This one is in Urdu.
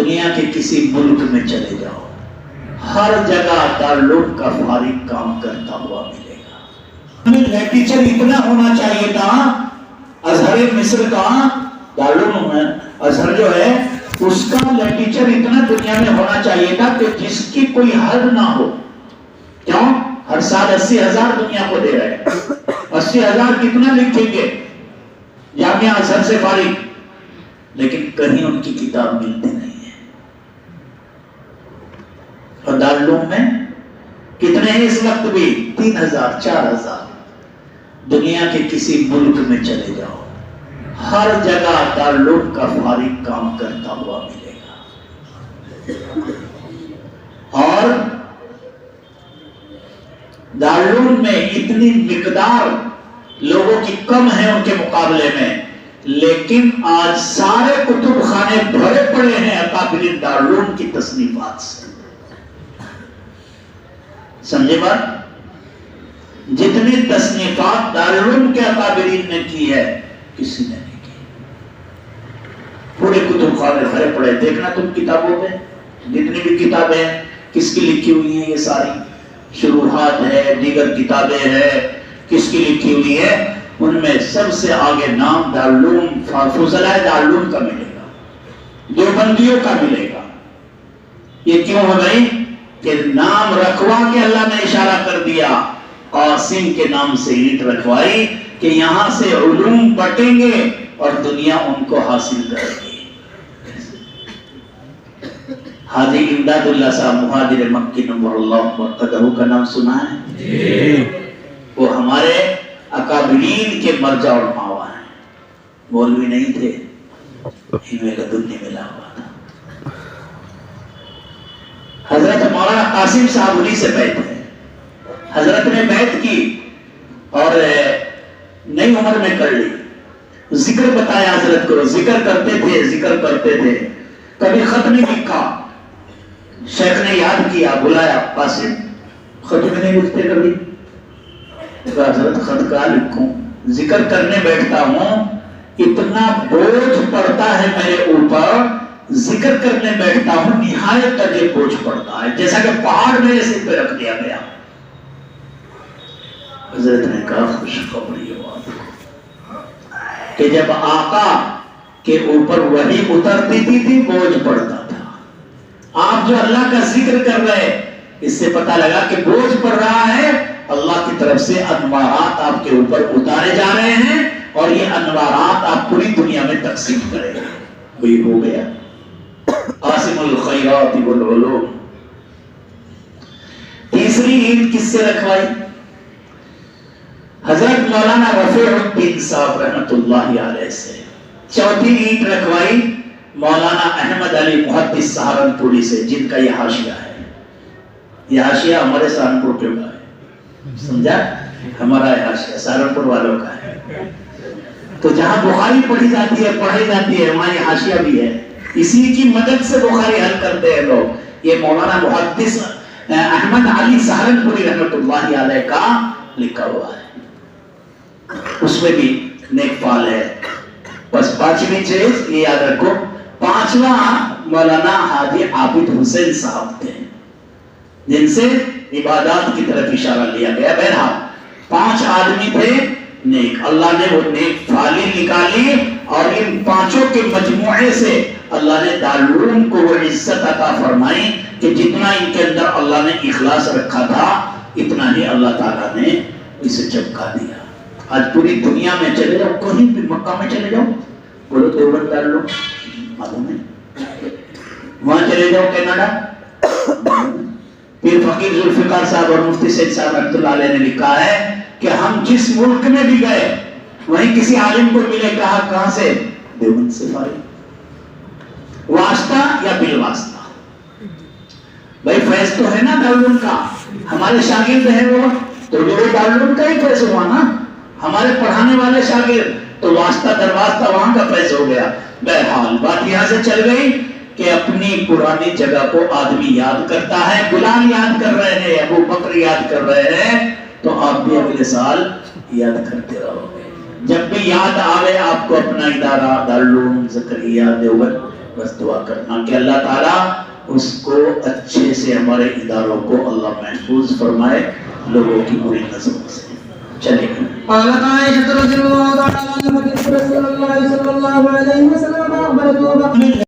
دنیا کے کسی ملک میں چلے جاؤ، ہر جگہ دارالعلوم کا فارغ کام کرتا ہوا ملے گا۔ ٹیچر اتنا ہونا چاہیے تھا ازہر مصر کا، دارالعلوم ازہر جو ہے اس کا ٹیچر اتنا دنیا میں ہونا چاہیے تھا کہ جس کی کوئی حد نہ ہو۔ کیوں؟ ہر سال 80,000 دنیا کو دے رہے ہیں، 80,000 کتنا لکھیں گے جامعہ ازہر سے فارغ، لیکن کہیں ان کی کتاب ملتی نہیں ہے۔ اور دارالعلوم میں کتنے ہیں اس وقت بھی؟ 3,000 4,000۔ دنیا کے کسی ملک میں چلے جاؤ، ہر جگہ دارالعلوم کا فارغ کام کرتا ہوا ملے گا۔ اور دارالعلوم میں اتنی مقدار لوگوں کی کم ہے ان کے مقابلے میں، لیکن آج سارے کتب خانے بھرے پڑے ہیں اکابرین دارالعلوم کی تصنیفات سے۔ سمجھے بات؟ جتنی تصنیفات دارالعلوم کے اکابرین نے کی ہے کسی نے نہیں کی۔ پورے کتب خانے بھرے پڑے، دیکھنا تم کتابوں میں جتنی بھی کتابیں کس کی لکھی ہوئی ہیں، یہ ساری شروحات ہے، دیگر کتابیں ہیں، کس کی لکھی ہوئی ہے، ان میں سب سے آگے نام دارالعلوم فضلائے دارالعلوم کا ملے گا، دیوبندیوں کا ملے گا۔ یہ کیوں ہے بھائی؟ کہ نام رکھوا کے اللہ نے اشارہ کر دیا، قاسم کے نام سے اینٹ رکھوائی کہ یہاں سے علوم بٹیں گے اور دنیا ان کو حاصل کرے گی۔ حاجی امداد اللہ صاحب مہاجر مکی نور اللہ مرتدہ کا نام سنا ہے؟ وہ ہمارے اکابرین کے مرجع اور ماوا ہیں، مولوی نہیں تھے، ہمیں لدنی ملا ہوا تھا۔ حضرت مولانا قاسم صاحب انہی سے بیعت ہے، حضرت نے بیعت کی اور نئی عمر میں کر لی۔ ذکر بتایا حضرت کو، ذکر کرتے تھے، کبھی خط نہیں لکھا۔ شیخ نے یاد کیا، بلایا، قاسم خط میں نہیں لکھتے کبھی؟ حضرت خط کا لکھوں، ذکر کرنے بیٹھتا ہوں، اتنا بوجھ پڑتا ہے میرے اوپر، ذکر کرنے بیٹھتا ہوں نہایت تک یہ بوجھ پڑتا ہے، جیسا کہ پہاڑ میرے سر پہ رکھ دیا گیا۔ حضرت نے کہا خوشخبری ہو آپ کو کہ جب آقا کے اوپر وحی اترتی تھی بوجھ پڑتا تھا، آپ جو اللہ کا ذکر کر رہے، اس سے پتہ لگا کہ بوجھ پڑ رہا ہے، اللہ کی طرف سے انوارات آپ کے اوپر اتارے جا رہے ہیں اور یہ انوارات آپ پوری دنیا میں تقسیم کریں گے۔ وہی ہو گیا، قاسم الخیرات والعلوم۔ تیسری عید کس سے رکھوائی؟ حضرت مولانا رفیع الدین صاحب رحمت اللہ علیہ سے۔ چوتھی عید رکھوائی مولانا احمد علی محدث سہارنپوری سے، جن کا یہ حاشیہ ہے۔ یہ حاشیہ ہمارے سہارنپور کے کا ہے، سمجھا؟ ہمارا حاشیہ سہارنپور والوں کا ہے۔ تو جہاں بخاری پڑھی جاتی ہے وہاں یہ حاشیہ بھی ہے، اسی کی مدد سے بخاری حل کرتے ہیں لوگ۔ یہ مولانا محدث احمد علی سہارنپوری رحمت اللہ علیہ کا لکھا ہوا ہے، اس میں بھی نیک فال ہے۔ بس پانچویں چیز یہ یاد رکھو، پانچواں مولانا حاجی عابد حسین صاحب تھے، جن سے عبادات کی طرف اشارہ لیا گیا۔ بہرحال 5 آدمی تھے نیک، اللہ نے وہ نیک فالی نکالی اور ان 5 کے مجموعے سے اللہ نے دارالعلوم کو وہ عزت عطا فرمائی کہ جتنا ان کے اندر اللہ نے اخلاص رکھا تھا اتنا ہی اللہ تعالیٰ نے اسے چمکا دیا۔ آج پوری دنیا میں چلے جاؤ، کہیں بھی مکہ میں چلے جاؤ، بولو دیوبند دارالعلوم معلوم ہے، وہاں چلے جاؤ کینیڈا، پھر فقیر ذوالفقار صاحب اور مفتی سید صاحب رحمۃ اللہ علیہ نے لکھا ہے کہ ہم جس ملک میں بھی گئے وہیں کسی عالم کو ملے، کہا کہاں سے؟ دیوبند سے فارغ، واسطہ یا بالواسطہ؟ بھائی فیض تو ہے نا دارالعلوم کا، ہمارے شاگرد ہیں وہ تو دارالعلوم کا ہی فیض ہوا نا، ہمارے پڑھانے والے شاگرد تو واسطہ درواسطہ وہاں کا فیض ہو گیا۔ بہرحال بات یہاں سے چل گئی کہ اپنی پرانی جگہ کو آدمی یاد کرتا ہے، بلال یاد کر رہے ہیں، ابو بکر یاد کر رہے ہیں، تو آپ بھی اگلے سال یاد کرتے رہو گے۔ جب بھی یاد آوے آپ کو اپنا ادارہ دارالعلوم زکریا دیوبند بس دعا کرنا کہ اللہ تعالیٰ اس کو اچھے سے ہمارے اداروں کو اللہ محفوظ فرمائے لوگوں کی بری نظروں سے. چلیے. قالت عائشة رضي الله تعالى عنها رسول الله صلى الله عليه وسلم أخبرته